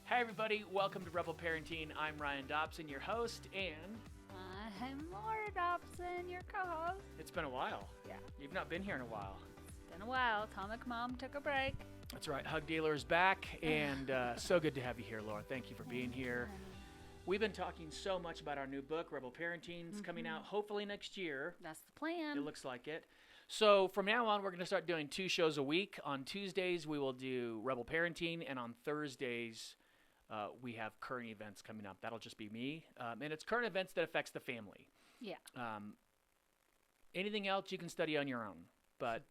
Hi, everybody. Welcome to Rebel Parenting. I'm Ryan Dobson, your host, and I'm Laura Dobson, your co-host. it's been a while. Yeah. You've not been here in a while. It's been a while. Atomic Mom took a break. That's right. Hug Dealer is back, and so good to have you here, Laura. Thank you for being here. We've been talking so much about our new book, Rebel Parenting. It's coming out hopefully next year. That's the plan. It looks like it. So from now on, we're going to start doing 2 shows a week. On Tuesdays, we will do Rebel Parenting, and on Thursdays, we have current events coming up. That'll just be me. And it's current events that affects the family. Yeah. Anything else you can study on your own. But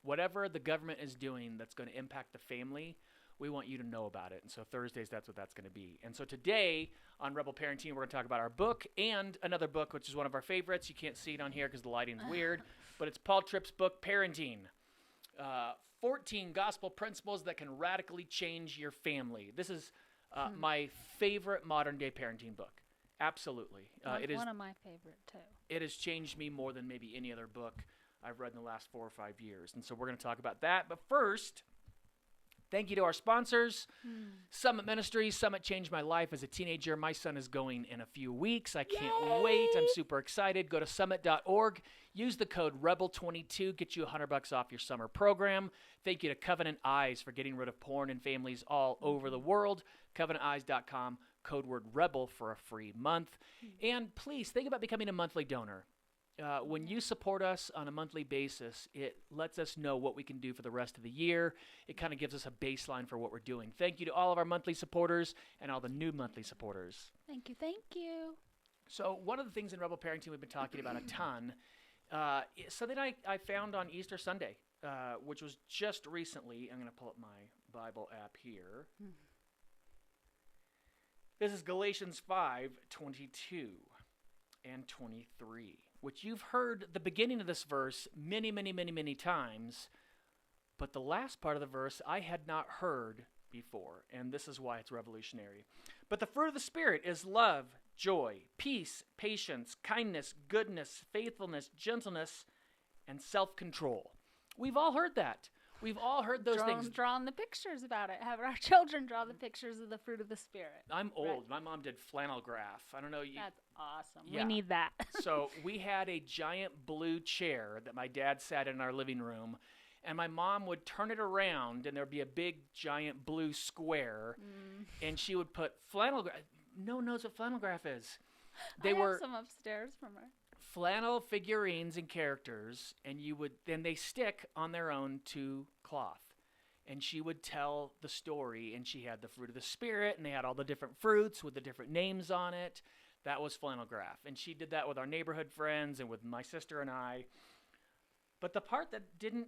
whatever the government is doing that's going to impact the family, we want you to know about it. And so Thursdays, that's what that's going to be. And so today on Rebel Parenting, we're going to talk about our book and another book, which is one of our favorites. You can't see it on here because the lighting's weird. But it's Paul Tripp's book, Parenting. 14 gospel principles that can radically change your family. This is my favorite modern-day parenting book. Absolutely. It is one of my favorite, too. It has changed me more than maybe any other book I've read in the last 4 or 5 years. And so we're going to talk about that. But first, thank you to our sponsors. Summit Ministries. Summit changed my life as a teenager. My son is going in a few weeks. I can't wait. I'm super excited. Go to summit.org. Use the code REBEL22. Get you $100 off your summer program. Thank you to Covenant Eyes for getting rid of porn in families all over the world. CovenantEyes.com. Code word REBEL for a free month. And please think about becoming a monthly donor. When you support us on a monthly basis, it lets us know what we can do for the rest of the year. It kind of gives us a baseline for what we're doing. Thank you to all of our monthly supporters and all the new monthly supporters. Thank you. Thank you. So one of the things in Rebel Parenting we've been talking about a ton, something I found on Easter Sunday, which was just recently. I'm going to pull up my Bible app here. This is Galatians 5:22 and 23. Which you've heard the beginning of this verse many, many, many, many times, but the last part of the verse I had not heard before, and this is why it's revolutionary. But the fruit of the Spirit is love, joy, peace, patience, kindness, goodness, faithfulness, gentleness, and self-control. We've all heard that. We've all heard those things. Drawn the pictures about it. Have our children draw the pictures of the fruit of the Spirit. I'm old. Right. My mom did flannel graph. I don't know. That's awesome. Yeah. We need that. So we had a giant blue chair that my dad sat in our living room, and my mom would turn it around, and there'd be a big, giant blue square, and she would put flannel graph. No one knows what flannel graph is. I have some upstairs from her. Flannel figurines and characters, and then they stick on their own to cloth. And she would tell the story, and she had the fruit of the Spirit, and they had all the different fruits with the different names on it. That was flannel graph. And she did that with our neighborhood friends and with my sister and I. But the part that didn't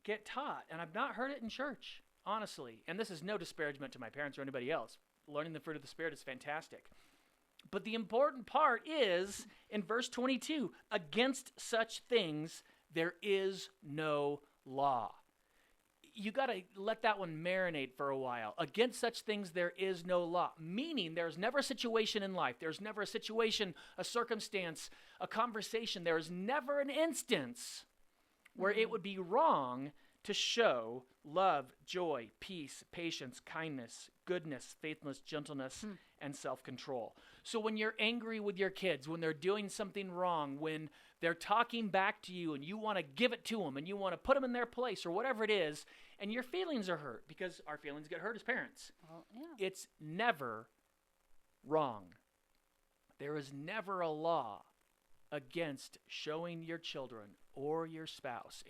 get taught, and I've not heard it in church, honestly, and this is no disparagement to my parents or anybody else. Learning the fruit of the Spirit is fantastic. But the important part is, in verse 22, against such things there is no law. You got to let that one marinate for a while. Against such things there is no law, meaning there's never a situation in life. There's never a situation, a circumstance, a conversation. There is never an instance where it would be wrong to show love, joy, peace, patience, kindness, goodness, faithfulness, gentleness, and self-control. So when you're angry with your kids, when they're doing something wrong, when they're talking back to you and you want to give it to them and you want to put them in their place or whatever it is, and your feelings are hurt because our feelings get hurt as parents, Well, yeah. it's never wrong. There is never a law against showing your children or your spouse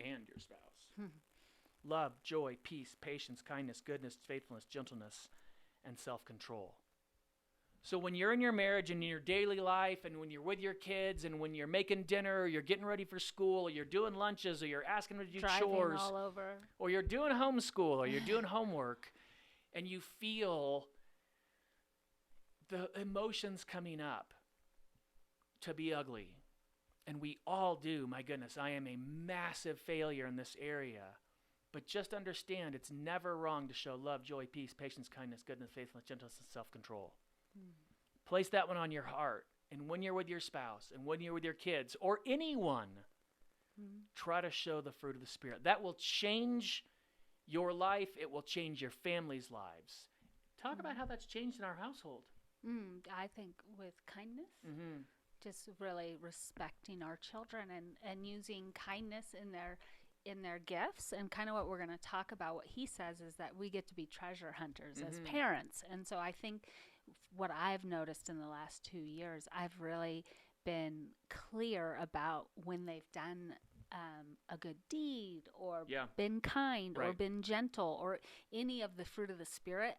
love, joy, peace, patience, kindness, goodness, faithfulness, gentleness, and self-control. So when you're in your marriage and in your daily life and when you're with your kids and when you're making dinner or you're getting ready for school or you're doing lunches or you're asking them to do Driving chores all over. or you're doing homeschool or you're doing homework and you feel the emotions coming up to be ugly, and we all do, my goodness, I am a massive failure in this area. But just understand it's never wrong to show love, joy, peace, patience, kindness, goodness, faithfulness, gentleness, and self-control. Place that one on your heart. And when you're with your spouse and when you're with your kids or anyone, try to show the fruit of the Spirit. That will change your life. It will change your family's lives. Talk about how that's changed in our household. I think with kindness, Mm-hmm. just really respecting our children and using kindness in their gifts. And kind of what we're going to talk about, what he says is that we get to be treasure hunters as parents. And so I think what I've noticed in the last 2 years, I've really been clear about when they've done a good deed or been kind or been gentle or any of the fruit of the Spirit.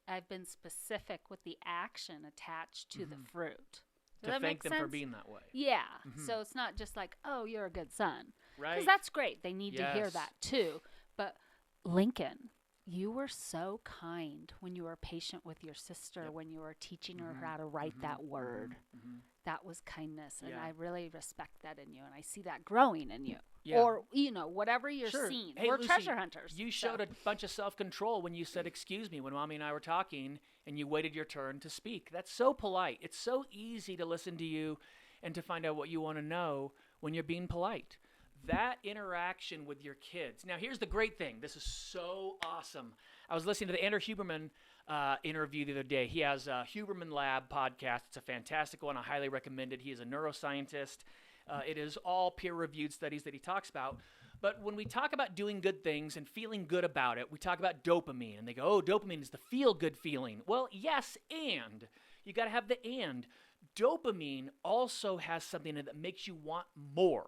I've been specific with the action attached to the fruit. To thank them for being that way. Yeah. So it's not just like, oh, you're a good son. Right. Because that's great. They need to hear that too. But Lincoln, you were so kind when you were patient with your sister, when you were teaching her how to write that word. That was kindness. And I really respect that in you. And I see that growing in you. Yeah. Or, whatever you're seeing. Hey, we're Lucy, treasure hunters. You showed a bunch of self-control when you said, excuse me, when Mommy and I were talking, and you waited your turn to speak. That's so polite. It's so easy to listen to you and to find out what you want to know when you're being polite. That interaction with your kids. Now, here's the great thing. This is so awesome. I was listening to the Andrew Huberman interview the other day. He has a Huberman Lab podcast. It's a fantastic one. I highly recommend it. He is a neuroscientist. It is all peer-reviewed studies that he talks about. But when we talk about doing good things and feeling good about it, we talk about dopamine. And they go, oh, dopamine is the feel-good feeling. Well, yes, and. You got to have the and. Dopamine also has something in it that makes you want more.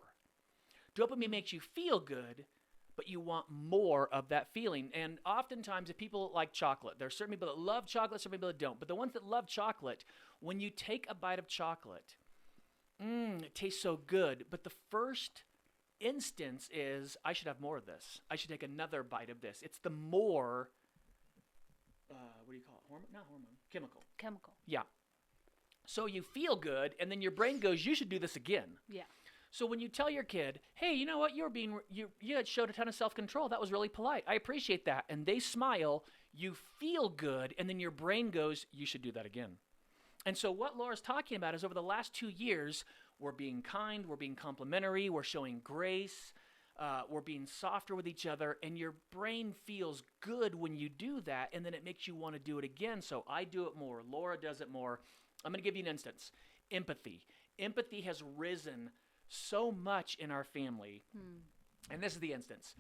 Dopamine makes you feel good, but you want more of that feeling. And oftentimes, if people like chocolate, there are certain people that love chocolate, certain people that don't. But the ones that love chocolate, when you take a bite of chocolate, it tastes so good. But the first instance is, I should have more of this. I should take another bite of this. It's the more, what do you call it? Hormone? Not hormone. Chemical. Chemical. Yeah. So you feel good, and then your brain goes, you should do this again. Yeah. So when you tell your kid, hey, you know what, you showed a ton of self-control. That was really polite. I appreciate that. And they smile, you feel good, and then your brain goes, you should do that again. And so what Laura's talking about is over the last 2 years, we're being kind, we're being complimentary, we're showing grace, we're being softer with each other, and your brain feels good when you do that, and then it makes you want to do it again. So I do it more. Laura does it more. I'm going to give you an instance. Empathy. Empathy has risen so much in our family. And this is the instance.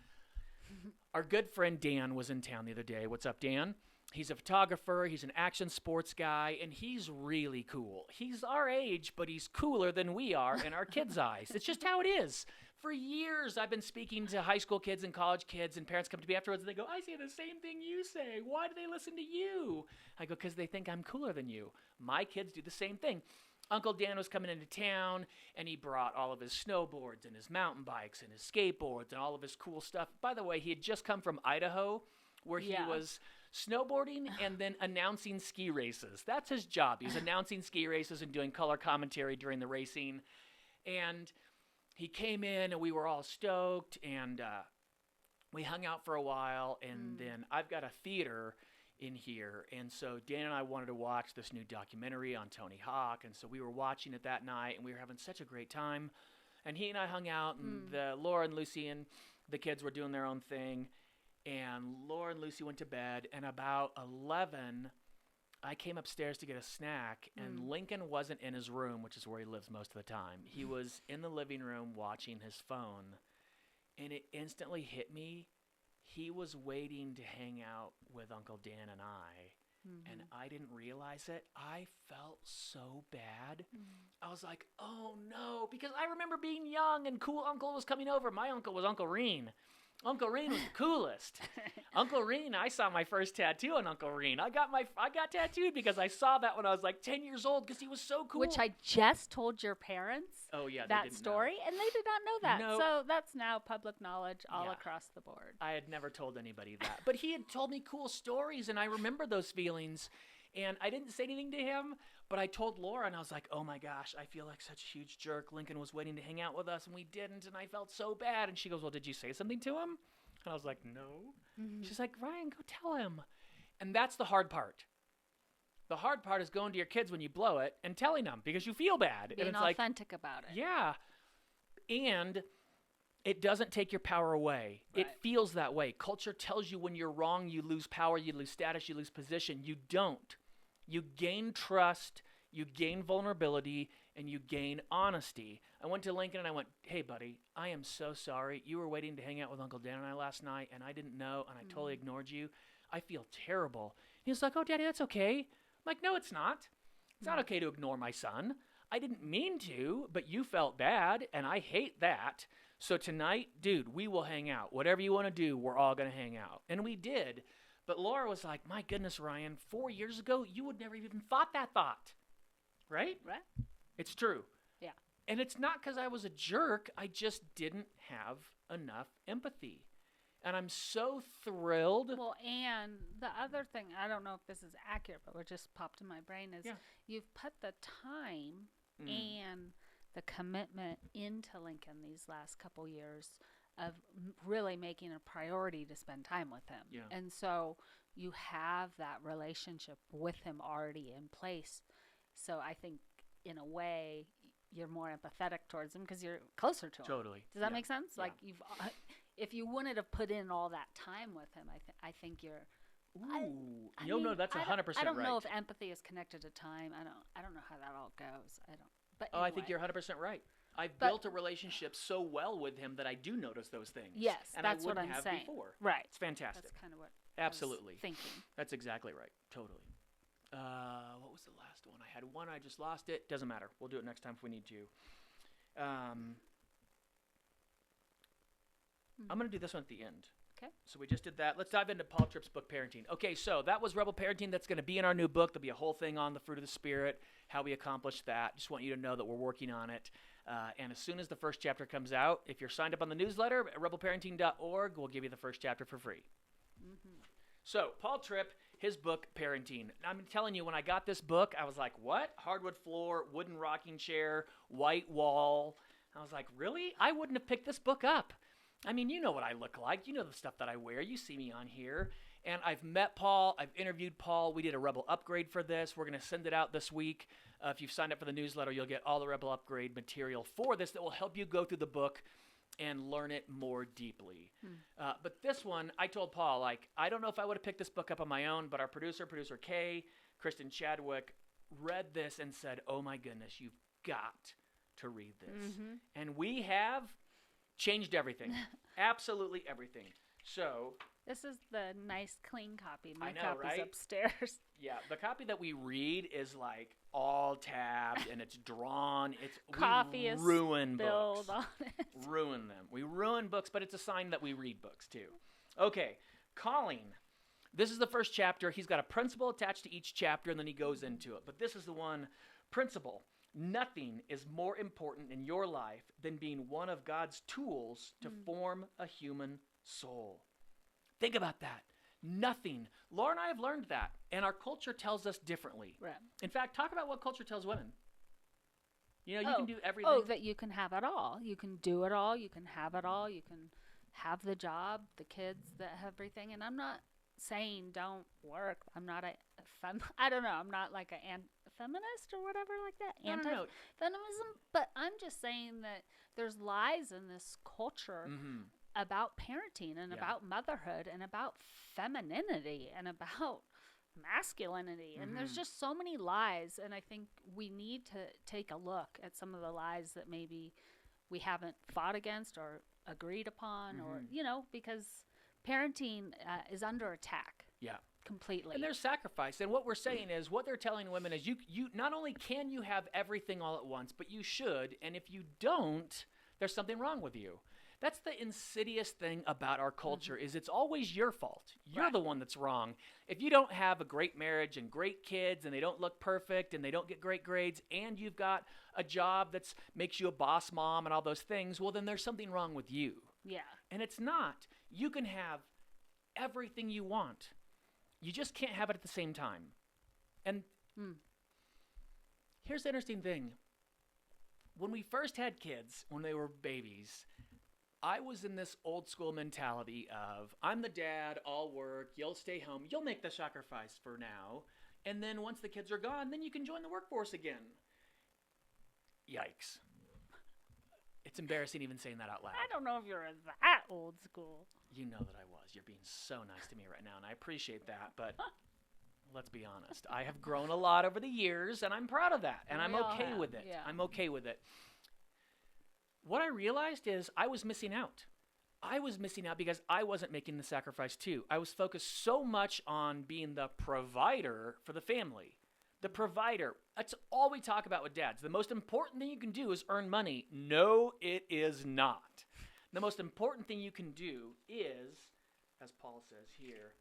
Our good friend Dan was in town the other day. What's up, Dan? He's a photographer. He's an action sports guy, and he's really cool. He's our age, but he's cooler than we are in our kids' eyes. It's just how it is. For years, I've been speaking to high school kids and college kids, and parents come to me afterwards, and they go, I say the same thing you say. Why do they listen to you? I go, because they think I'm cooler than you. My kids do the same thing. Uncle Dan was coming into town, and he brought all of his snowboards and his mountain bikes and his skateboards and all of his cool stuff. By the way, he had just come from Idaho, where he was snowboarding and then announcing ski races. That's his job. He's announcing ski races and doing color commentary during the racing. And he came in, and we were all stoked, and we hung out for a while, and then I've got a theater in here, and so Dan and I wanted to watch this new documentary on Tony Hawk, and so we were watching it that night, and we were having such a great time, and he and I hung out, and Laura and Lucy and the kids were doing their own thing, and Laura and Lucy went to bed, and about 11, I came upstairs to get a snack, and Lincoln wasn't in his room, which is where he lives most of the time. He was in the living room watching his phone, and it instantly hit me. He was waiting to hang out with Uncle Dan and I, and I didn't realize it. I felt so bad. I was like, oh no, because I remember being young and cool uncle was coming over. My uncle was Uncle Reen. Uncle Reen was the coolest. Uncle Reen, I saw my first tattoo on Uncle Reen. I got tattooed because I saw that when I was like 10 years old because he was so cool. Which I just told your parents that story, know. And they did not know that. No. So that's now public knowledge all across the board. I had never told anybody that. But he had told me cool stories, and I remember those feelings. And I didn't say anything to him, but I told Laura, and I was like, oh my gosh, I feel like such a huge jerk. Lincoln was waiting to hang out with us, and we didn't, and I felt so bad. And she goes, well, did you say something to him? And I was like, no. She's like, Ryan, go tell him. And that's the hard part. The hard part is going to your kids when you blow it and telling them because you feel bad. Being and it's authentic about it. Yeah. And It doesn't take your power away. Right. It feels that way. Culture tells you when you're wrong, you lose power, you lose status, you lose position. You don't. You gain trust, you gain vulnerability, and you gain honesty. I went to Lincoln and I went, hey, buddy, I am so sorry. You were waiting to hang out with Uncle Dan and I last night, and I didn't know, and I totally ignored you. I feel terrible. He was like, oh, Daddy, that's okay. I'm like, no, it's not. It's not okay to ignore my son. I didn't mean to, but you felt bad, and I hate that. So tonight, dude, we will hang out. Whatever you want to do, we're all going to hang out. And we did. But Laura was like, my goodness, Ryan, 4 years ago, you would never even thought that thought. Right? Right. It's true. Yeah. And it's not because I was a jerk. I just didn't have enough empathy. And I'm so thrilled. Well, and the other thing, I don't know if this is accurate, but what just popped in my brain is you've put the time and the commitment into Lincoln these last couple years of really making a priority to spend time with him. Yeah. And so you have that relationship with him already in place. So I think in a way you're more empathetic towards him because you're closer to him. Totally. Does that make sense? Yeah. Like if you wouldn't have put in all that time with him, I think you're. Ooh, I no, mean, that's 100% right. I don't know if empathy is connected to time. I don't know how that all goes. I don't. But Oh, anyway. I think you're 100% right. I've built a relationship so well with him that I do notice those things. Yes, and that's I wouldn't what I'm have saying. before. Right. It's fantastic. That's kind of what. Absolutely. I was thinking. That's exactly right. Totally. What was the last one? I had one. I just lost it. Doesn't matter. We'll do it next time if we need to. I'm going to do this one at the end. Okay. So we just did that. Let's dive into Paul Tripp's book, Parenting. Okay, so that was Rebel Parenting. That's going to be in our new book. There'll be a whole thing on the fruit of the Spirit, how we accomplish that. Just want you to know that we're working on it. And as soon as the first chapter comes out, if you're signed up on the newsletter at rebelparenting.org, we'll give you the first chapter for free. So, Paul Tripp, his book, Parenting. I'm telling you, when I got this book, I was like, what? Hardwood floor, wooden rocking chair, white wall. I was like, really? I wouldn't have picked this book up. I mean, you know what I look like. You know the stuff that I wear. You see me on here. And I've met Paul. I've interviewed Paul. We did a Rebel Upgrade for this. We're going to send it out this week. If you've signed up for the newsletter, you'll get all the Rebel Upgrade material for this that will help you go through the book and learn it more deeply. But this one, I told Paul, like, I don't know if I would have picked this book up on my own, but our producer Kay, Kristen Chadwick, read this and said, oh my goodness, you've got to read this. And we have changed everything. Absolutely everything. So this is the nice, clean copy. My I know, copy's right? upstairs. Yeah, the copy that we read is like all tabbed and it's drawn. It's Coffee is ruin spilled books. on it. Ruin them. We ruin books, but it's a sign that we read books too. Okay, Colleen. This is the first chapter. He's got a principle attached to each chapter, and then he goes into it. But this is the one principle. Nothing is more important in your life than being one of God's tools to form a human soul. Think about that. Nothing. Laura and I have learned that, and our culture tells us differently. Right. In fact, talk about what culture tells women. You know, you can do everything. Oh, that you can have it all. You can do it all. You can have it all. You can have the job, the kids, everything. And I'm not saying don't work. I'm not I don't know. I'm not like a feminist or whatever like that. No. Anti-feminism. But I'm just saying that there's lies in this culture about parenting and about motherhood and about femininity and about masculinity. And there's just so many lies. And I think we need to take a look at some of the lies that maybe we haven't fought against or agreed upon or, you know, because parenting is under attack. Yeah. Completely. And there's sacrifice. And what we're saying is, what they're telling women is you not only can you have everything all at once, but you should. And if you don't, there's something wrong with you. That's the insidious thing about our culture is it's always your fault. You're the one that's wrong. If you don't have a great marriage and great kids and they don't look perfect and they don't get great grades and you've got a job that makes you a boss mom and all those things, well, then there's something wrong with you. Yeah. And it's not. You can have everything you want. You just can't have it at the same time. And here's the interesting thing. When we first had kids, when they were babies, I was in this old school mentality of, I'm the dad, I'll work, you'll stay home, you'll make the sacrifice for now, and then once the kids are gone, then you can join the workforce again. Yikes. It's embarrassing even saying that out loud. I don't know if you're that old school. You know that I was. You're being so nice to me right now, and I appreciate that, but let's be honest. I have grown a lot over the years, and I'm proud of that, and I'm okay with it. Yeah. I'm okay with it. What I realized is I was missing out. I was missing out because I wasn't making the sacrifice too. I was focused so much on being the provider for the family. The provider. That's all we talk about with dads. The most important thing you can do is earn money. No, it is not. The most important thing you can do is, as Paul says here,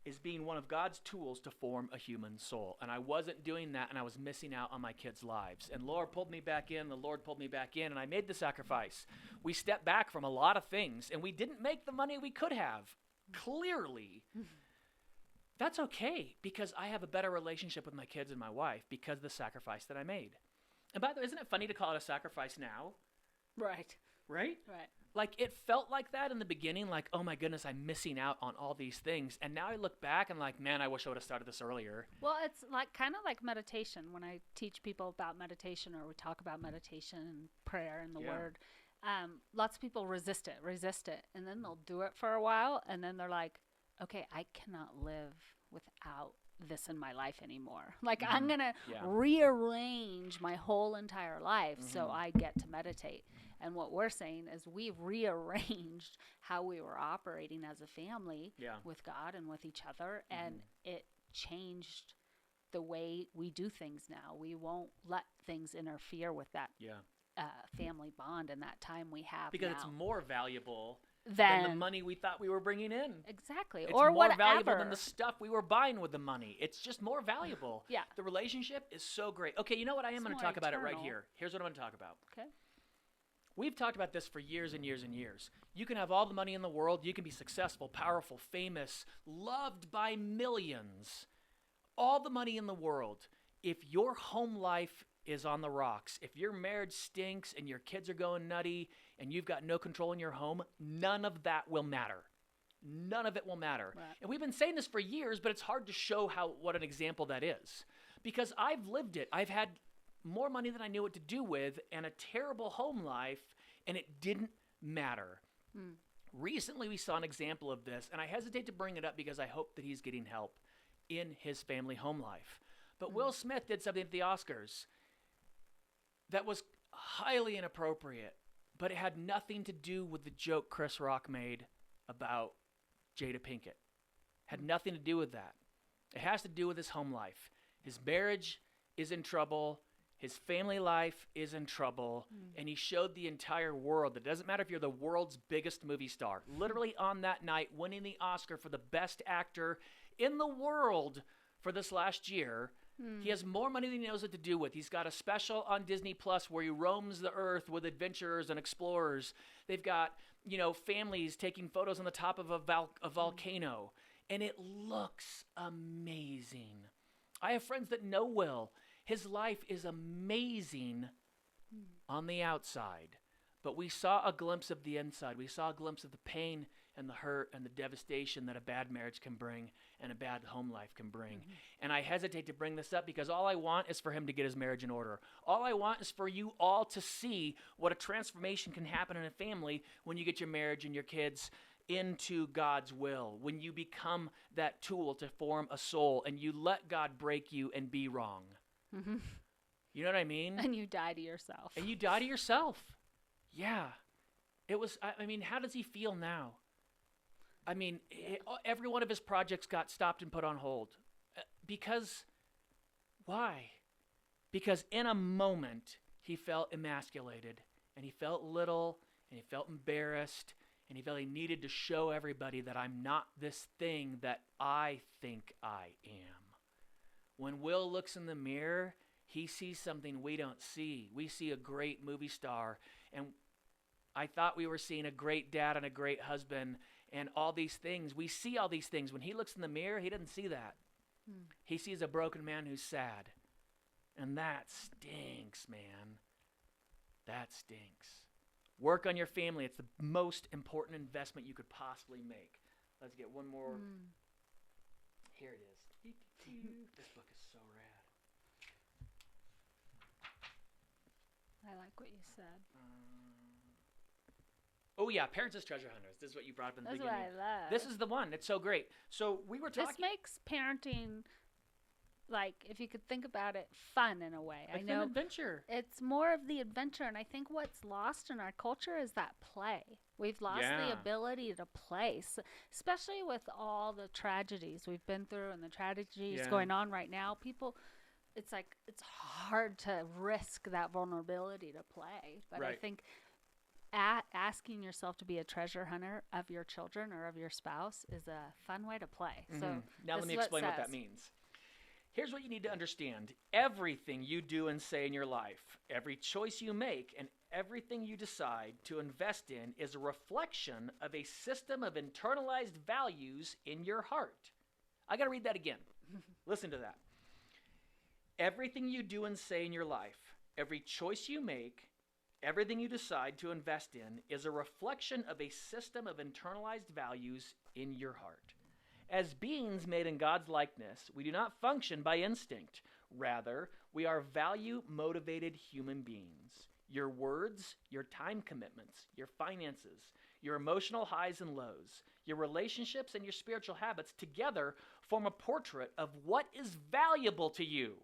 is being one of God's tools to form a human soul. And I wasn't doing that, and I was missing out on my kids' lives. And Lord pulled me back in, the Lord pulled me back in, and I made the sacrifice. We stepped back from a lot of things, and we didn't make the money we could have, clearly. That's okay, because I have a better relationship with my kids and my wife because of the sacrifice that I made. And by the way, isn't it funny to call it a sacrifice now? Right. Right? Right. Like, it felt like that in the beginning, like, oh my goodness, I'm missing out on all these things. And now I look back and like, man, I wish I would have started this earlier. Well, it's like kind of like meditation. When I teach people about meditation, or we talk about meditation and prayer and the word, lots of people resist it, and then they'll do it for a while, and then they're like, okay, I cannot live without this in my life anymore. Like, I'm going to rearrange my whole entire life so I get to meditate. And what we're saying is we've rearranged how we were operating as a family with God and with each other, and it changed the way we do things now. We won't let things interfere with that family bond and that time we have because now. It's more valuable than the money we thought we were bringing in. Exactly. It's or more whatever. valuable than the stuff we were buying with the money. It's just more valuable. Yeah. The relationship is so great. Okay, you know what? I am going to talk about it right here. Here's what I'm going to talk about. Okay. We've talked about this for years and years and years. You can have all the money in the world. You can be successful, powerful, famous, loved by millions. All the money in the world. If your home life is on the rocks, if your marriage stinks and your kids are going nutty and you've got no control in your home, none of that will matter. None of it will matter. Right. And we've been saying this for years, but it's hard to show what an example that is. Because I've lived it. I've had more money than I knew what to do with and a terrible home life, and it didn't matter. Recently, we saw an example of this, and I hesitate to bring it up because I hope that he's getting help in his family home life. But Will Smith did something at the Oscars that was highly inappropriate, but it had nothing to do with the joke Chris Rock made about Jada Pinkett. Had nothing to do with that. It has to do with his home life. His marriage is in trouble. His family life is in trouble. And he showed the entire world that it doesn't matter if you're the world's biggest movie star. Literally on that night, winning the Oscar for the best actor in the world for this last year. He has more money than he knows what to do with. He's got a special on Disney Plus where he roams the earth with adventurers and explorers. They've got, families taking photos on the top of a volcano. And it looks amazing. I have friends that know Will. His life is amazing on the outside. But we saw a glimpse of the inside. We saw a glimpse of the pain and the hurt and the devastation that a bad marriage can bring and a bad home life can bring. And I hesitate to bring this up because all I want is for him to get his marriage in order. All I want is for you all to see what a transformation can happen in a family when you get your marriage and your kids into God's will, when you become that tool to form a soul and you let God break you and be wrong. You know what I mean? And you die to yourself. And you die to yourself. Yeah. It was, how does he feel now? Every one of his projects got stopped and put on hold. Because, why? Because in a moment, he felt emasculated, and he felt little, and he felt embarrassed, and he felt he needed to show everybody that I'm not this thing that I think I am. When Will looks in the mirror, he sees something we don't see. We see a great movie star, and I thought we were seeing a great dad and a great husband and all these things. We see all these things. When he looks in the mirror, he doesn't see that. He sees a broken man who's sad. And that stinks, man. That stinks. Work on your family. It's the most important investment you could possibly make. Let's get one more. Here it is. This book is so I like what you said. Oh, yeah, parents as treasure hunters. This is what you brought up in the That's beginning. what I love. This is the one. It's so great. So we were talking. This makes parenting, like, if you could think about it, fun in a way. It's I know an adventure. it's more of the adventure, and I think what's lost in our culture is that play. We've lost the ability to play, especially with all the tragedies we've been through and the tragedies going on right now. People, it's like it's hard to risk that vulnerability to play. But I think asking yourself to be a treasure hunter of your children or of your spouse is a fun way to play. So now let me explain what that means. Here's what you need to understand. Everything you do and say in your life, every choice you make, and everything you decide to invest in is a reflection of a system of internalized values in your heart. I got to read that again. Listen to that. Everything you do and say in your life, every choice you make, everything you decide to invest in is a reflection of a system of internalized values in your heart. As beings made in God's likeness, we do not function by instinct. Rather, we are value-motivated human beings. Your words, your time commitments, your finances, your emotional highs and lows, your relationships, and your spiritual habits together form a portrait of what is valuable to you.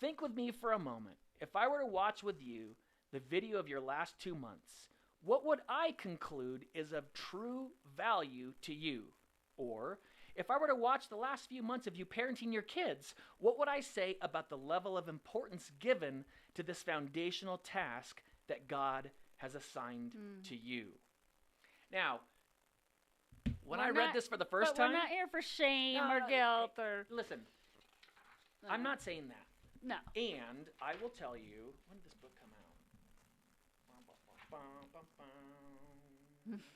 Think with me for a moment. If I were to watch with you the video of your last 2 months, what would I conclude is of true value to you? Or, if I were to watch the last few months of you parenting your kids, what would I say about the level of importance given to this foundational task that God has assigned to you? Now, when I read this for the first time... We're not here for shame or guilt or... Listen, I'm not saying that. No. And I will tell you, when did this book come out?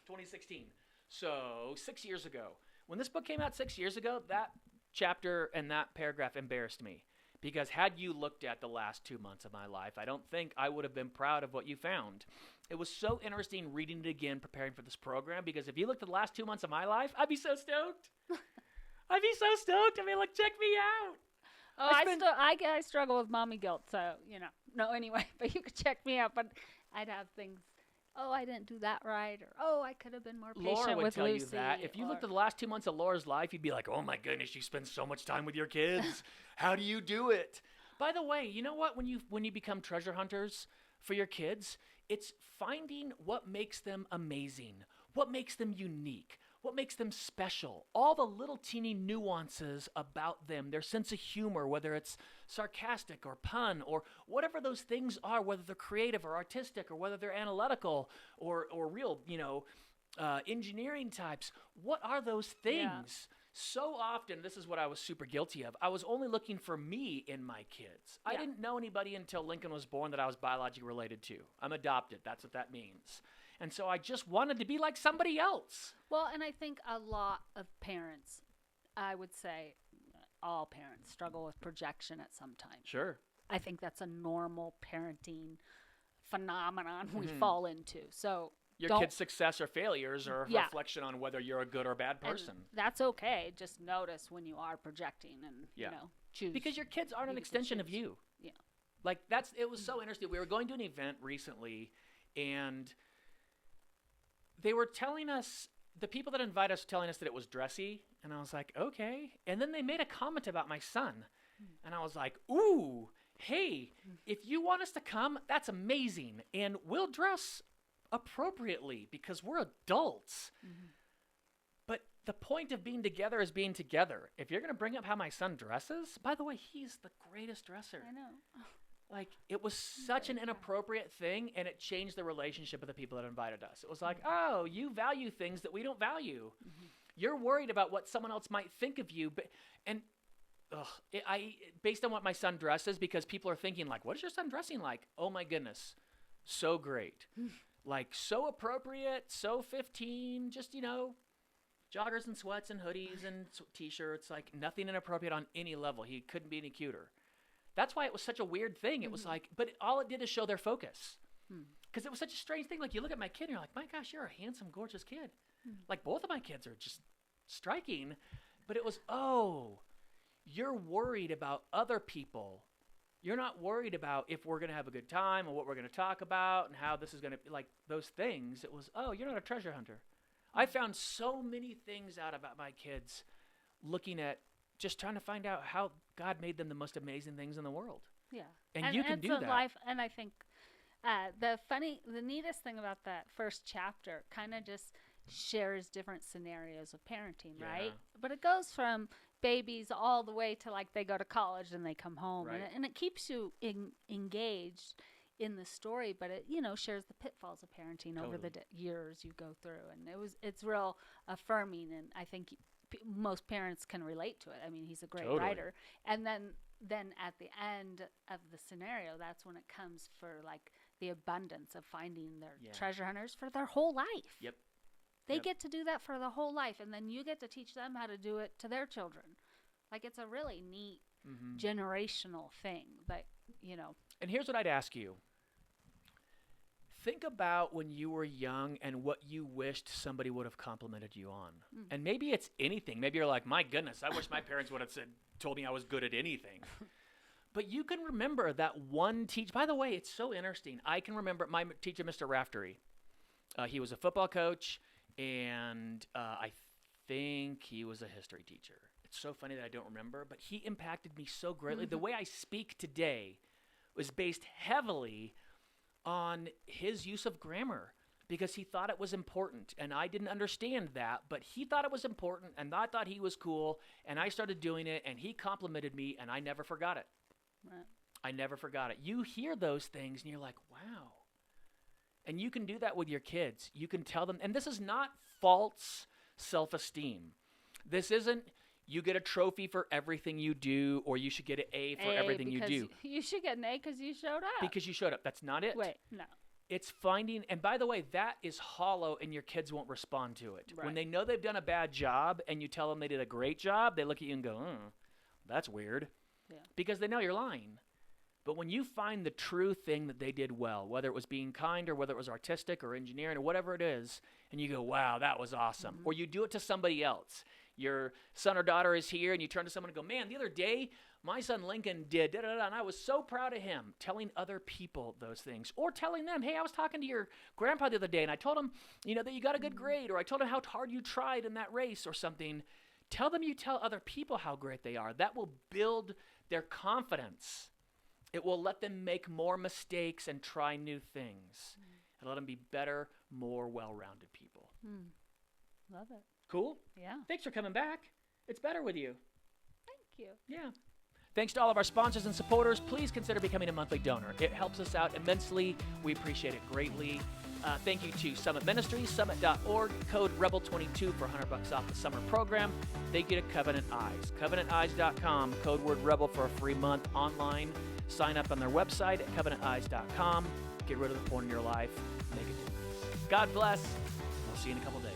2016. So 6 years ago. When this book came out 6 years ago, that chapter and that paragraph embarrassed me. Because had you looked at the last 2 months of my life, I don't think I would have been proud of what you found. It was so interesting reading it again, preparing for this program, because if you looked at the last 2 months of my life, I'd be so stoked. I'd be so stoked. I mean, like, check me out. Oh, I struggle with mommy guilt, so, you know. No, anyway, but you could check me out. But I'd have things, oh, I didn't do that right, or, oh, I could have been more patient with Lucy. Laura would tell you that. If you looked at the last 2 months of Laura's life, you'd be like, oh, my goodness, you spend so much time with your kids. How do you do it? By the way, you know what? When you become treasure hunters for your kids, it's finding what makes them amazing, what makes them unique, what makes them special, all the little teeny nuances about them, their sense of humor, whether it's sarcastic or pun or whatever those things are, whether they're creative or artistic or whether they're analytical or real, engineering types. What are those things? Yeah. So often, this is what I was super guilty of. I was only looking for me in my kids. I didn't know anybody until Lincoln was born that I was biologically related to. I'm adopted. That's what that means. And so I just wanted to be like somebody else. Well, and I think a lot of parents, I would say all parents, struggle with projection at some time. Sure. I think that's a normal parenting phenomenon we fall into. So your kids' success or failures are a reflection on whether you're a good or bad person. And that's okay. Just notice when you are projecting and, choose. Because your kids aren't an extension of you. Yeah. Like, it was so interesting. We were going to an event recently, and they were telling us, the people that invited us were telling us that it was dressy, and I was like, okay. And then they made a comment about my son, and I was like, ooh, hey, if you want us to come, that's amazing, and we'll dress appropriately because we're adults. But the point of being together is being together. If you're going to bring up how my son dresses, by the way, he's the greatest dresser. I know. Like, it was such an inappropriate thing, and it changed the relationship of the people that invited us. It was like, oh, you value things that we don't value. You're worried about what someone else might think of you. Based on what my son dresses, because people are thinking, like, what is your son dressing like? Oh, my goodness. So great. Like, so appropriate, so 15, just, joggers and sweats and hoodies and T-shirts, like, nothing inappropriate on any level. He couldn't be any cuter. That's why it was such a weird thing. It was like, but all it did is show their focus. Because it was such a strange thing. Like, you look at my kid and you're like, my gosh, you're a handsome, gorgeous kid. Like, both of my kids are just striking. But it was, oh, you're worried about other people. You're not worried about if we're going to have a good time or what we're going to talk about and how this is going to be, like those things. It was, oh, you're not a treasure hunter. I found so many things out about my kids looking at just trying to find out how God made them the most amazing things in the world. Yeah. And you can do that. Life, and I think the neatest thing about that first chapter kind of just shares different scenarios of parenting, right? But it goes from babies all the way to like they go to college and they come home, Right. and it keeps you engaged in the story, but it shares the pitfalls of parenting over the years you go through, and it's real affirming, and I think most parents can relate to it. I mean, he's a great writer, and then at the end of the scenario, that's when it comes for like the abundance of finding their treasure hunters for their whole life. Yep. They get to do that for the whole life, and then you get to teach them how to do it to their children. Like, it's a really neat generational thing that, And here's what I'd ask you. Think about when you were young and what you wished somebody would have complimented you on. And maybe it's anything. Maybe you're like, my goodness, I wish my parents would have told me I was good at anything. But you can remember that one teacher. By the way, it's so interesting. I can remember my teacher, Mr. Raftery. He was a football coach, and I think he was a history teacher. It's so funny that I don't remember, but he impacted me so greatly. The way I speak today was based heavily on his use of grammar because he thought it was important, and I didn't understand that, but he thought it was important, and I thought he was cool, and I started doing it, and he complimented me, and I never forgot it. Right. I never forgot it. You hear those things, and you're like, wow. And you can do that with your kids. You can tell them, and this is not false self-esteem. This isn't you get a trophy for everything you do, or you should get an A for everything you do. You should get an A because you showed up. Because you showed up. That's not it. Wait, no. It's finding, and by the way, that is hollow, and your kids won't respond to it. Right. When they know they've done a bad job, and you tell them they did a great job, they look at you and go, that's weird. Yeah. Because they know you're lying. But when you find the true thing that they did well, whether it was being kind or whether it was artistic or engineering or whatever it is, and you go, wow, that was awesome. Or you do it to somebody else. Your son or daughter is here, and you turn to someone and go, man, the other day, my son Lincoln did da-da-da, and I was so proud of him. Telling other people those things. Or telling them, hey, I was talking to your grandpa the other day, and I told him, that you got a good grade, or I told him how hard you tried in that race or something. Tell them you tell other people how great they are. That will build their confidence. It will let them make more mistakes and try new things. It'll let them be better, more well-rounded people. Love it. Cool? Yeah. Thanks for coming back. It's better with you. Thank you. Yeah. Thanks to all of our sponsors and supporters. Please consider becoming a monthly donor. It helps us out immensely. We appreciate it greatly. Thank you to Summit Ministries, summit.org, code REBEL22 for $100 off the summer program. Thank you to Covenant Eyes, covenanteyes.com, code word REBEL for a free month online. Sign up on their website at covenanteyes.com. Get rid of the porn in your life. Make a difference. God bless. We'll see you in a couple days.